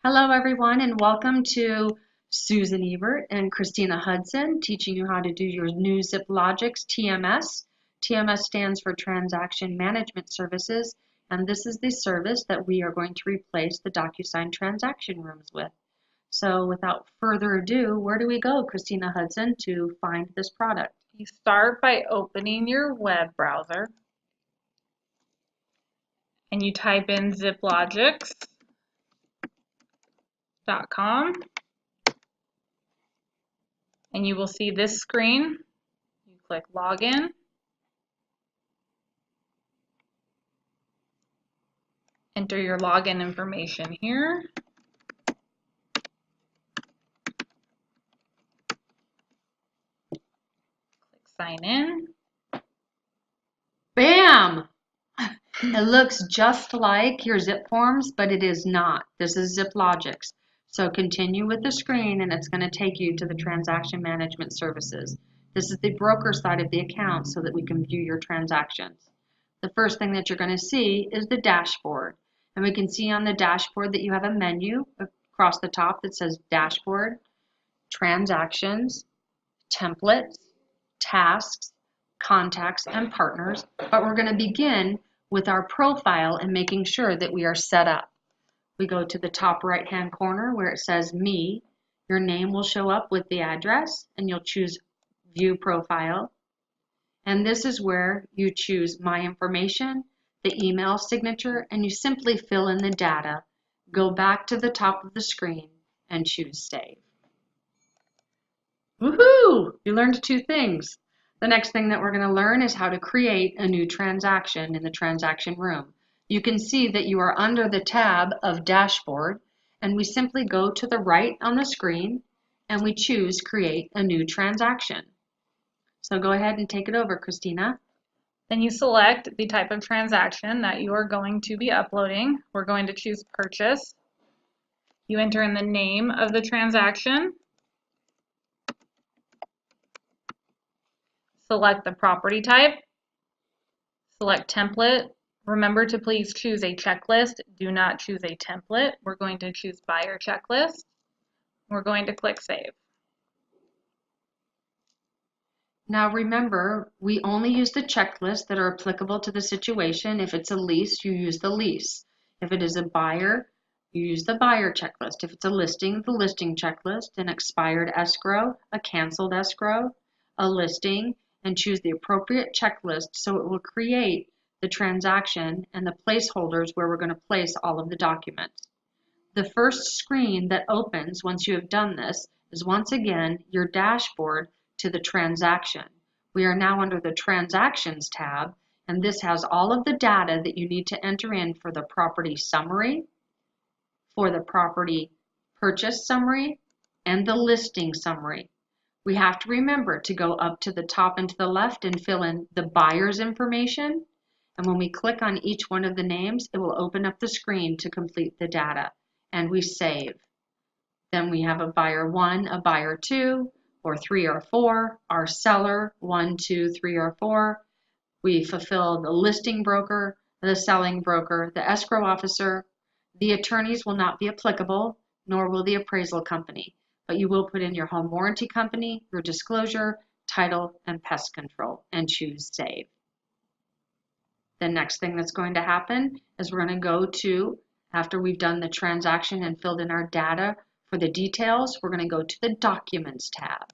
Hello, everyone, and welcome to Susan Ebert and Christina Hudson teaching you how to do your new ZipLogix TMS. TMS stands for Transaction Management Services, and this is the service that we are going to replace the DocuSign transaction rooms with. So without further ado, where do we go, Christina Hudson, to find this product? You start by opening your web browser and you type in ziplogix.com and you will see this screen. You click Login. Enter your login information here. Click Sign In. Bam! It looks just like your ZipForms, but it is not. This is ZipLogix. So continue with the screen and it's going to take you to the transaction management services. This is the broker side of the account so that we can view your transactions. The first thing that you're going to see is the dashboard. And we can see on the dashboard that you have a menu across the top that says Dashboard, Transactions, Templates, Tasks, Contacts, and Partners. But we're going to begin with our profile and making sure that we are set up. We go to the top right hand corner where it says Me. Your name will show up with the address and you'll choose View Profile. And this is where you choose My Information, the email signature, and you simply fill in the data. Go back to the top of the screen and choose Save. Woohoo! You learned two things. The next thing that we're going to learn is how to create a new transaction in the transaction room. You can see that you are under the tab of Dashboard, and we simply go to the right on the screen and we choose Create a New Transaction. So go ahead and take it over, Christina. Then you select the type of transaction that you are going to be uploading. We're going to choose Purchase. You enter in the name of the transaction. Select the property type. Select template. Remember to please choose a checklist. Do not choose a template. We're going to choose buyer checklist. We're going to click Save. Now remember, we only use the checklists that are applicable to the situation. If it's a lease, you use the lease. If it is a buyer, you use the buyer checklist. If it's a listing, the listing checklist, an expired escrow, a canceled escrow, a listing, and choose the appropriate checklist so it will create the transaction and the placeholders where we're going to place all of the documents. The first screen that opens once you have done this is once again your dashboard to the transaction. We are now under the Transactions tab, and this has all of the data that you need to enter in for the property summary, for the property purchase summary, and the listing summary. We have to remember to go up to the top and to the left and fill in the buyer's information. And when we click on each one of the names, it will open up the screen to complete the data. And we save. Then we have a buyer 1, a buyer 2, or 3 or 4, our seller 1, 2, 3, or 4. We fulfill the listing broker, the selling broker, the escrow officer. The attorneys will not be applicable, nor will the appraisal company, but you will put in your home warranty company, your disclosure, title, and pest control, and choose Save. The next thing that's going to happen is we're going to go to, after we've done the transaction and filled in our data for the details, we're going to go to the Documents tab.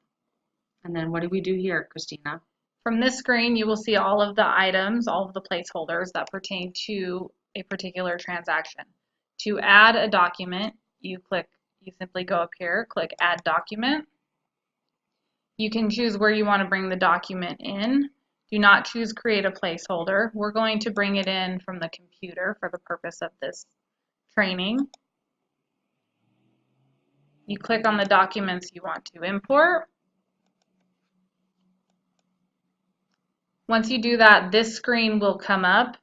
And then what do we do here, Christina? From this screen, you will see all of the items, all of the placeholders that pertain to a particular transaction. To add a document, you simply go up here, click Add Document. You can choose where you want to bring the document in. Do not choose Create a Placeholder. We're going to bring it in from the computer for the purpose of this training. You click on the documents you want to import. Once you do that, this screen will come up.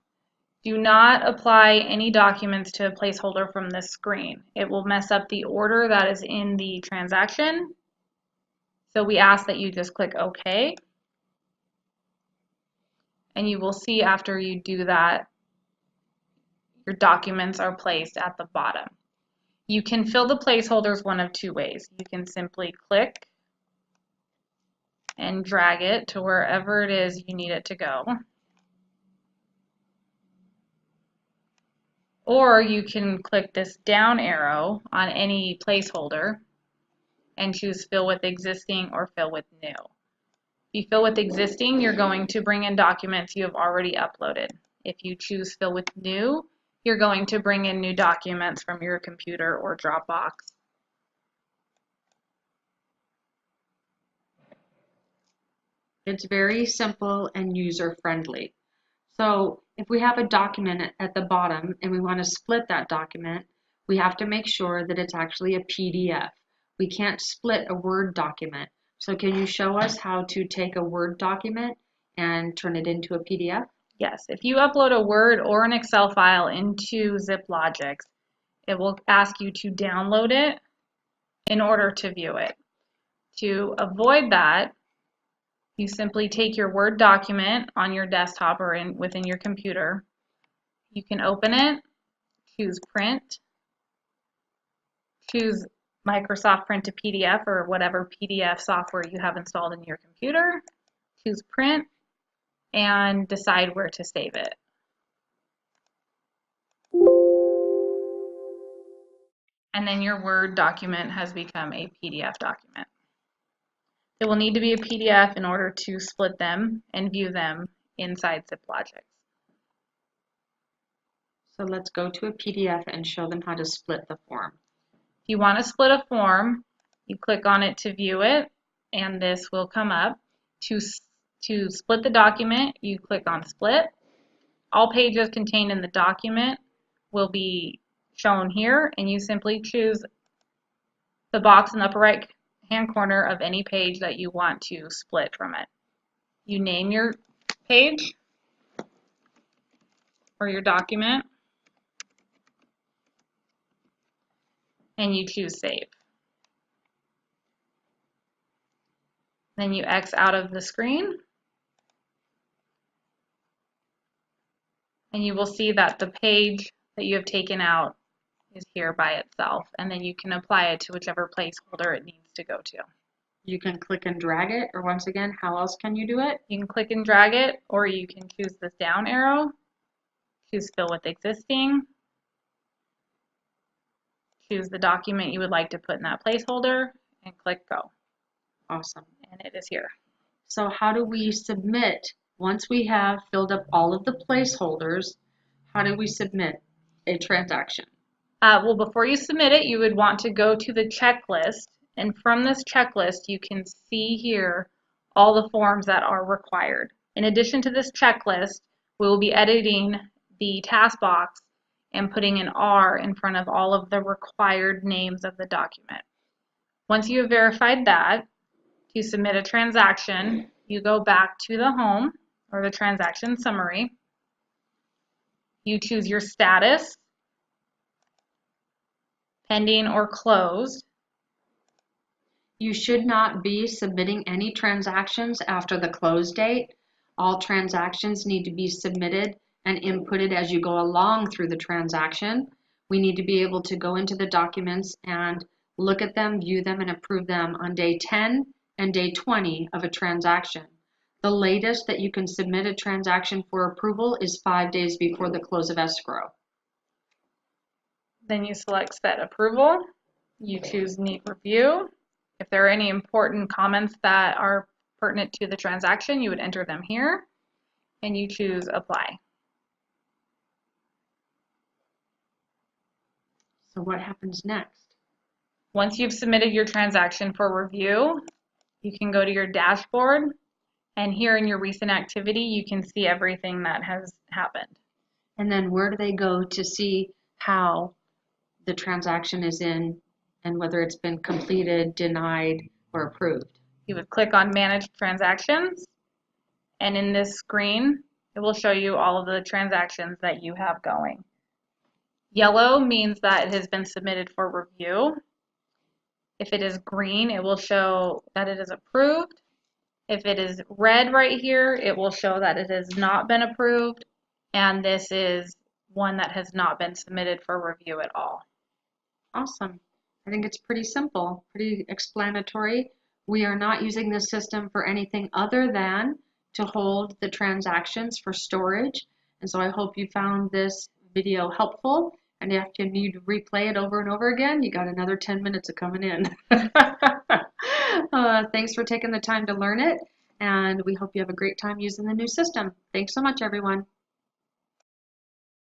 Do not apply any documents to a placeholder from this screen. It will mess up the order that is in the transaction. So we ask that you just click OK. And you will see after you do that, your documents are placed at the bottom. You can fill the placeholders one of two ways. You can simply click and drag it to wherever it is you need it to go. Or you can click this down arrow on any placeholder and choose fill with existing or fill with new. If you fill with existing, you're going to bring in documents you have already uploaded. If you choose fill with new, you're going to bring in new documents from your computer or Dropbox. It's very simple and user-friendly. So if we have a document at the bottom and we want to split that document, we have to make sure that it's actually a PDF. We can't split a Word document. So can you show us how to take a Word document and turn it into a PDF? Yes, if you upload a Word or an Excel file into ZipLogix, it will ask you to download it in order to view it. To avoid that, you simply take your Word document on your desktop or within your computer. You can open it, choose Print, choose Microsoft Print to PDF or whatever PDF software you have installed in your computer, choose Print, and decide where to save it. And then your Word document has become a PDF document. It will need to be a PDF in order to split them and view them inside ZipLogix. So let's go to a PDF and show them how to split the form. If you want to split a form, you click on it to view it, and this will come up. To split the document, you click on Split. All pages contained in the document will be shown here, and you simply choose the box in the upper right hand corner of any page that you want to split from it. You name your page or your document, and you choose Save. Then you X out of the screen, and you will see that the page that you have taken out is here by itself, and then you can apply it to whichever placeholder it needs to go to. You can click and drag it, or once again, how else can you do it? You can click and drag it, or you can choose this down arrow, choose Fill with Existing, choose the document you would like to put in that placeholder, and click Go. Awesome. And it is here. So how do we submit, once we have filled up all of the placeholders, how do we submit a transaction? Well, before you submit it, you would want to go to the checklist, and from this checklist, you can see here all the forms that are required. In addition to this checklist, we will be editing the task box and putting an R in front of all of the required names of the document. Once you have verified that, to submit a transaction, you go back to the home or the transaction summary. You choose your status, pending or closed. You should not be submitting any transactions after the close date. All transactions need to be submitted and inputted as you go along through the transaction. We need to be able to go into the documents and look at them, view them, and approve them on day 10 and day 20 of a transaction. The latest that you can submit a transaction for approval is 5 days before the close of escrow. Then you select Set Approval. You choose Need Review. If there are any important comments that are pertinent to the transaction, you would enter them here, and you choose Apply. So what happens next? Once you've submitted your transaction for review, you can go to your dashboard, and here in your recent activity, you can see everything that has happened. And then where do they go to see how the transaction is in and whether it's been completed, denied, or approved? You would click on Manage Transactions, and in this screen, it will show you all of the transactions that you have going. Yellow means that it has been submitted for review. If it is green, it will show that it is approved. If it is red right here, it will show that it has not been approved. And this is one that has not been submitted for review at all. Awesome. I think it's pretty simple, pretty explanatory. We are not using this system for anything other than to hold the transactions for storage. And so I hope you found this video helpful. And if you need to replay it over and over again, you got another 10 minutes of coming in. Thanks for taking the time to learn it. And we hope you have a great time using the new system. Thanks so much, everyone.